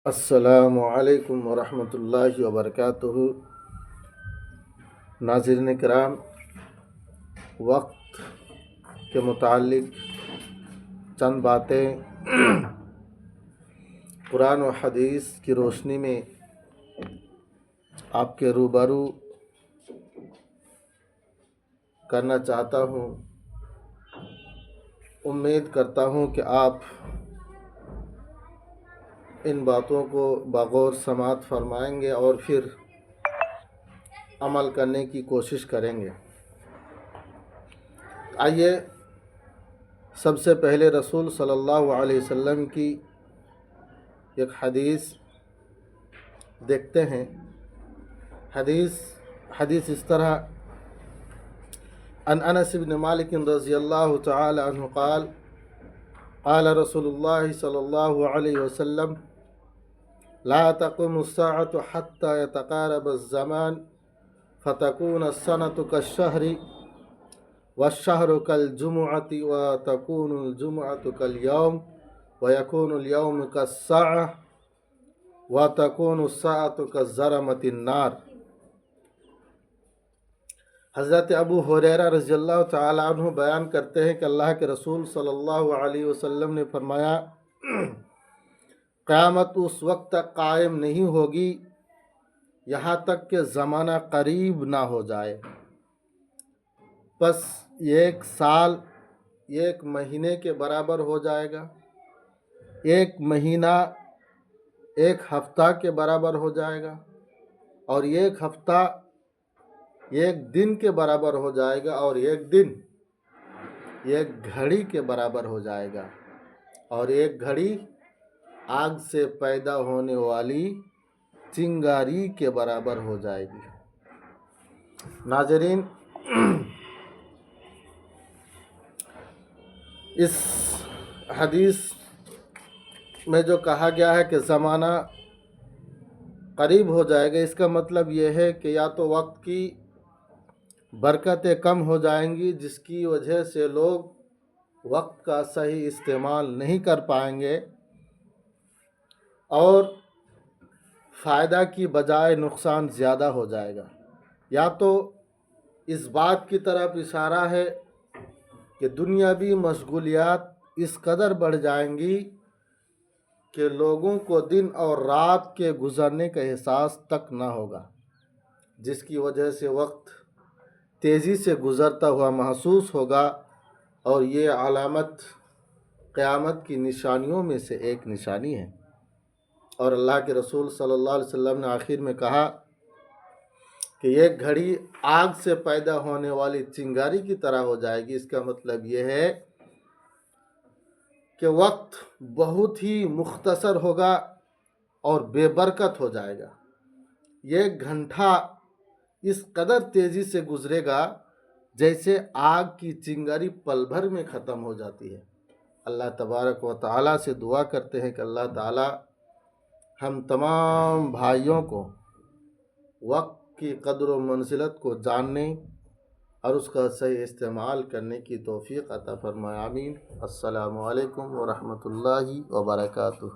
السلام علیکم ورحمۃ اللہ وبرکاتہ۔ ناظرین کرام، وقت کے متعلق چند باتیں قرآن و حدیث کی روشنی میں آپ کے روبرو کرنا چاہتا ہوں۔ امید کرتا ہوں کہ آپ ان باتوں کو بغور سماعت فرمائیں گے اور پھر عمل کرنے کی کوشش کریں گے۔ آئیے سب سے پہلے رسول صلی اللہ علیہ وسلم کی ایک حدیث دیکھتے ہیں۔ حدیث اس طرح: عن انس بن مالک رضی اللہ تعالی عنہ قال قال رسول اللہ صلی اللہ علیہ وسلم لا تقوم الساعة حتى يتقارب الزمان فتكون السنة كالشهر والشهر كالجمعة وتكون الجمعة كاليوم ويكون اليوم كالساعة وتكون الساعة كالزرمة النار۔ حضرت ابو ہریرہ رضی اللہ تعالی عنہ بیان کرتے ہیں کہ اللہ کے رسول صلی اللہ علیہ وسلم نے فرمایا، قیامت اس وقت تک قائم نہیں ہوگی یہاں تک کہ زمانہ قریب نہ ہو جائے۔ پس ایک سال ایک مہینے کے برابر ہو جائے گا، ایک مہینہ ایک ہفتہ کے برابر ہو جائے گا، اور ایک ہفتہ ایک دن کے برابر ہو جائے گا، اور ایک دن ایک گھڑی کے برابر ہو جائے گا، اور ایک گھڑی آگ سے پیدا ہونے والی چنگاری کے برابر ہو جائے گی۔ ناظرین، اس حدیث میں جو کہا گیا ہے کہ زمانہ قریب ہو جائے گا، اس کا مطلب یہ ہے کہ یا تو وقت کی برکتیں کم ہو جائیں گی، جس کی وجہ سے لوگ وقت کا صحیح استعمال نہیں کر پائیں گے، اور فائدہ کی بجائے نقصان زیادہ ہو جائے گا، یا تو اس بات کی طرف اشارہ ہے کہ دنیاوی مشغولیات اس قدر بڑھ جائیں گی کہ لوگوں کو دن اور رات کے گزرنے کا احساس تک نہ ہوگا، جس کی وجہ سے وقت تیزی سے گزرتا ہوا محسوس ہوگا، اور یہ علامت قیامت کی نشانیوں میں سے ایک نشانی ہے۔ اور اللہ کے رسول صلی اللہ علیہ وسلم نے آخر میں کہا کہ یہ گھڑی آگ سے پیدا ہونے والی چنگاری کی طرح ہو جائے گی۔ اس کا مطلب یہ ہے کہ وقت بہت ہی مختصر ہوگا اور بے برکت ہو جائے گا۔ یہ گھنٹہ اس قدر تیزی سے گزرے گا جیسے آگ کی چنگاری پل بھر میں ختم ہو جاتی ہے۔ اللہ تبارک و تعالیٰ سے دعا کرتے ہیں کہ اللہ تعالیٰ ہم تمام بھائیوں کو وقت کی قدر و منزلت کو جاننے اور اس کا صحیح استعمال کرنے کی توفیق عطا فرمائے، آمین۔ السلام علیکم ورحمۃ اللہ وبرکاتہ۔